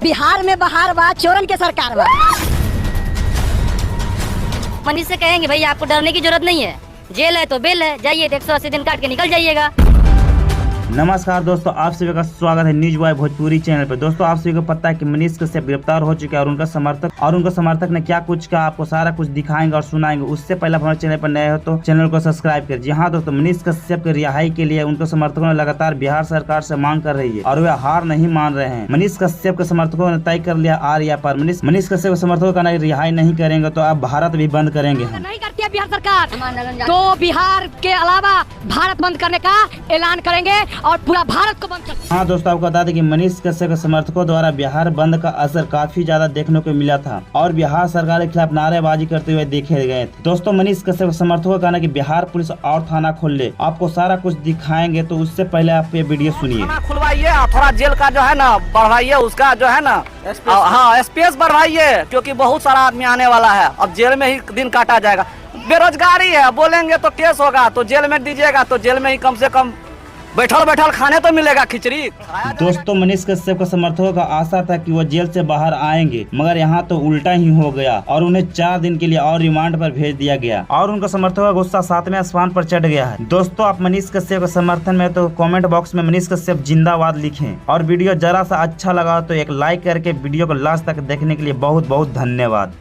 बिहार में बहार बा, चोरन के सरकार बा। मनीष से कहेंगे भाई आपको डरने की जरूरत नहीं है, जेल है तो बेल है, जाइए 180 दिन काट के निकल जाइएगा। नमस्कार दोस्तों, आप सभी का स्वागत है न्यूज बॉय भोजपुरी चैनल पर। दोस्तों आप सभी को पता है कि मनीष कश्यप गिरफ्तार हो चुके हैं और उनका समर्थक ने क्या कुछ कहा, आपको सारा कुछ दिखाएंगे और सुनाएंगे। उससे पहले हमारे चैनल पर नए हो तो चैनल को सब्सक्राइब कर। जी हाँ दोस्तों, मनीष कश्यप की रिहाई के लिए उनके समर्थकों ने लगातार बिहार सरकार से मांग कर रही है और वे हार नहीं मान रहे हैं। मनीष कश्यप के समर्थकों ने तय कर लिया आर या पार। मनीष कश्यप के समर्थकों का रिहाई नहीं करेंगे तो अब भारत भी बंद करेंगे। नहीं करती है बिहार सरकार तो बिहार के अलावा भारत बंद करने का ऐलान करेंगे और पूरा भारत को बंद कर। हाँ दोस्तों, आपको बता दें कि मनीष कश्यप के समर्थकों द्वारा बिहार बंद का असर काफी ज्यादा देखने को मिला था और बिहार सरकार के खिलाफ नारेबाजी करते हुए देखे गए थे। दोस्तों मनीष कश्यप के समर्थकों का कहना है कि बिहार पुलिस और थाना खोल ले, आपको सारा कुछ दिखाएंगे। तो उससे पहले आप ये वीडियो सुनिए। खुलवाइए, थोड़ा जेल का जो है ना बढ़ाइए, उसका जो है ना हाँ स्पेस बढ़ाइए, क्योंकि बहुत सारा आदमी आने वाला है। अब जेल में ही दिन काटा जाएगा। बेरोजगारी है, बोलेंगे तो केस होगा, तो जेल में दीजिएगा तो जेल में ही कम से कम बैठल खाने तो मिलेगा, खिचड़ी। दोस्तों मनीष कश्यप के समर्थकों का आशा था कि वो जेल से बाहर आएंगे, मगर यहाँ तो उल्टा ही हो गया और उन्हें 4 दिन के लिए और रिमांड पर भेज दिया गया और उनका समर्थकों का गुस्सा 7वें आसमान पर चढ़ गया है। दोस्तों आप मनीष कश्यप के समर्थन में तो कमेंट बॉक्स में मनीष कश्यप जिंदाबाद लिखें और वीडियो जरा सा अच्छा लगा तो एक लाइक करके वीडियो को लास्ट तक देखने के लिए बहुत बहुत धन्यवाद।